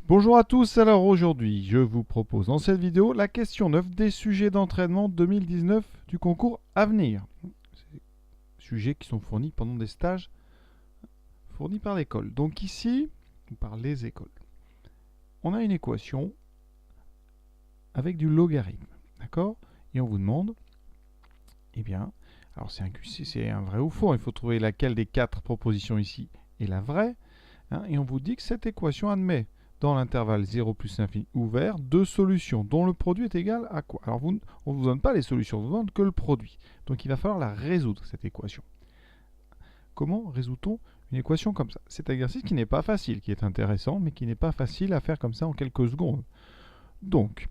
Bonjour à tous, alors aujourd'hui je vous propose dans cette vidéo la question 9 des sujets d'entraînement 2019 du concours à venir. C'est des sujets qui sont fournis pendant des stages fournis par l'école. Donc ici, ou par les écoles, on a une équation avec du logarithme, d'accord? Et on vous demande, eh bien, alors c'est un vrai ou faux, il faut trouver laquelle des quatre propositions ici est la vraie, hein, et on vous dit que cette équation admet dans l'intervalle 0 plus l'infini ouvert deux solutions dont le produit est égal à quoi? Alors on ne vous donne pas les solutions, on vous donne que le produit. Donc il va falloir la résoudre, cette équation. Comment résout-on une équation comme ça? C'est un exercice qui n'est pas facile, qui est intéressant, mais qui n'est pas facile à faire comme ça en quelques secondes. Donc,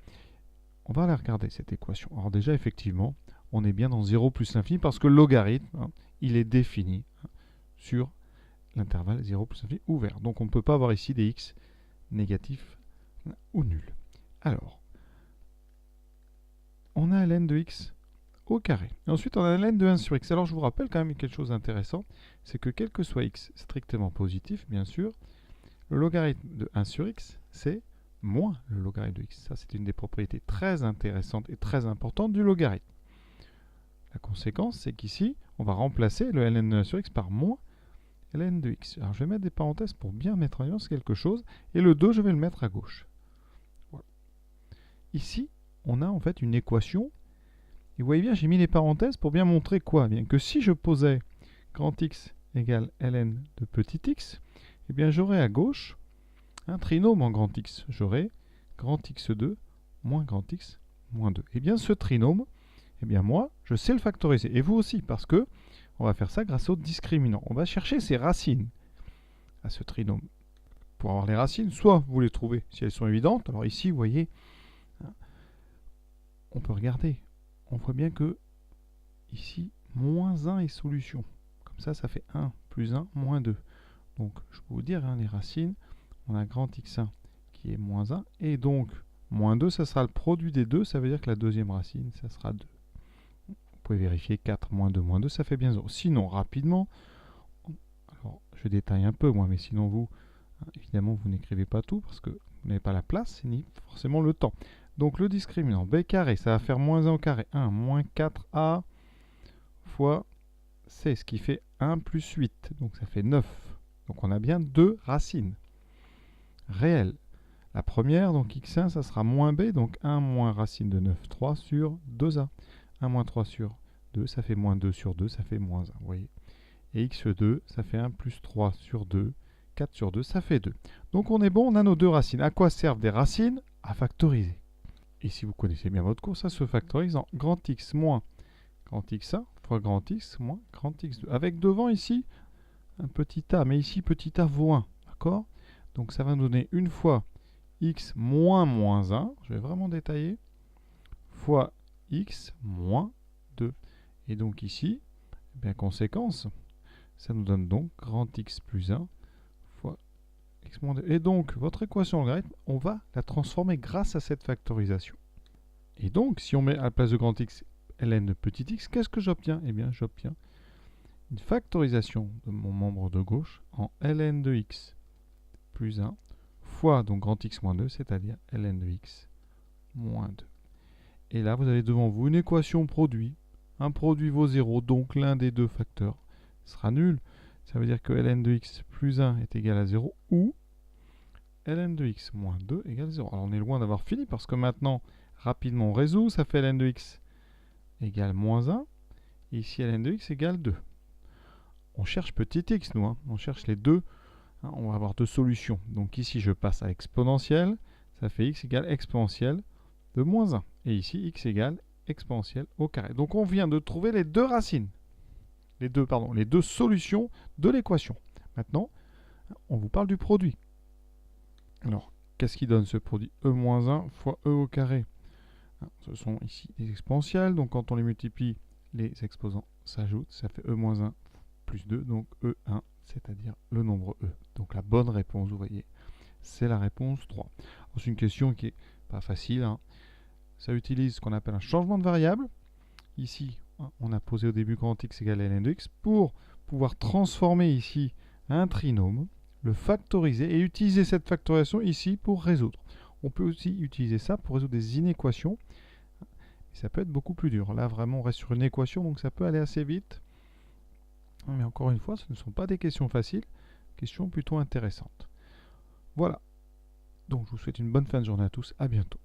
on va la regarder, cette équation. Alors déjà, effectivement, on est bien dans 0 plus l'infini parce que le logarithme, il est défini sur l'intervalle 0 plus l'infini ouvert. Donc on ne peut pas avoir ici des x négatifs ou nuls. Alors, on a ln de x au carré. Et ensuite, on a ln de 1 sur x. Alors, je vous rappelle quand même quelque chose d'intéressant, c'est que quel que soit x strictement positif, bien sûr, le logarithme de 1 sur x, c'est moins le logarithme de x. Ça, c'est une des propriétés très intéressantes et très importantes du logarithme. La conséquence, c'est qu'ici, on va remplacer le ln de 1 sur x par moins ln de x. Alors, je vais mettre des parenthèses pour bien mettre en évidence quelque chose, et le 2, je vais le mettre à gauche. Voilà. Ici, on a en fait une équation. Et vous voyez bien, j'ai mis les parenthèses pour bien montrer quoi? Bien que si je posais grand x égale ln de petit x, eh bien j'aurais à gauche un trinôme en grand x. J'aurais grand x2 moins grand x moins 2. Et bien ce trinôme, eh bien moi, je sais le factoriser. Et vous aussi, parce que on va faire ça grâce au discriminant. On va chercher ses racines à ce trinôme. Pour avoir les racines, soit vous les trouvez si elles sont évidentes. Alors ici, vous voyez, on peut regarder. On voit bien que ici, moins 1 est solution. Comme ça, ça fait 1 plus 1 moins 2. Donc, je peux vous dire, les racines, on a grand x1 qui est moins 1. Et donc, moins 2, ça sera le produit des deux. Ça veut dire que la deuxième racine, ça sera 2. Vous pouvez vérifier 4 moins 2, ça fait bien 0. Sinon, rapidement, alors je détaille un peu moi, mais sinon vous, évidemment, vous n'écrivez pas tout parce que vous n'avez pas la place ni forcément le temps. Donc le discriminant b carré, ça va faire moins 1 au carré. 1 moins 4a fois c, ce qui fait 1 plus 8. Donc ça fait 9. Donc on a bien deux racines réelles. La première, donc x1, ça sera moins b, donc 1 moins racine de 9, 3 sur 2a. 1 moins 3 sur 2, ça fait moins 2 sur 2, ça fait moins 1. Vous voyez. Et x2, ça fait 1 plus 3 sur 2, 4 sur 2, ça fait 2. Donc on est bon, on a nos deux racines. À quoi servent des racines? À factoriser. Et si vous connaissez bien votre cours, ça se factorise en grand x moins grand x1 fois grand x moins grand x2. Avec devant ici un petit a, mais ici petit a vaut 1. D'accord? Donc ça va nous donner une fois x moins moins 1, je vais vraiment détailler, fois x moins 2. Et donc ici, eh bien, conséquence, ça nous donne donc grand x plus 1 fois x moins 2. Et donc, votre équation logarithme, on va la transformer grâce à cette factorisation. Et donc, si on met à la place de grand x ln de petit x, qu'est-ce que j'obtiens? Eh bien, j'obtiens une factorisation de mon membre de gauche en ln de x plus 1 fois donc grand x moins 2, c'est-à-dire ln de x moins 2. Et là, vous avez devant vous une équation produit. Un produit vaut 0, donc l'un des deux facteurs sera nul. Ça veut dire que ln de x plus 1 est égal à 0 ou ln de x moins 2 égale 0. Alors on est loin d'avoir fini parce que maintenant, rapidement on résout. Ça fait ln de x égale moins 1. Et ici ln de x égale 2. On cherche petit x, nous. On cherche les deux. On va avoir deux solutions. Donc ici, je passe à l'exponentielle. Ça fait x égale exponentielle de moins 1. Et ici, x égale exponentielle au carré. Donc on vient de trouver les deux racines. Les deux solutions de l'équation. Maintenant, on vous parle du produit. Alors, qu'est-ce qui donne ce produit? E moins 1 fois E au carré. Ce sont ici des exponentielles. Donc quand on les multiplie, les exposants s'ajoutent. Ça fait E moins 1 plus 2, donc E1, c'est-à-dire le nombre E. Donc la bonne réponse, vous voyez, c'est la réponse 3. C'est une question qui n'est pas facile. Ça utilise ce qu'on appelle un changement de variable. Ici, on a posé au début grand x égale ln de x pour pouvoir transformer ici un trinôme le factoriser et utiliser cette factorisation ici pour résoudre. On peut aussi utiliser ça pour résoudre des inéquations. Et ça peut être beaucoup plus dur. Là, vraiment, on reste sur une équation, donc ça peut aller assez vite. Mais encore une fois, ce ne sont pas des questions faciles, questions plutôt intéressantes. Voilà. Donc, je vous souhaite une bonne fin de journée à tous. À bientôt.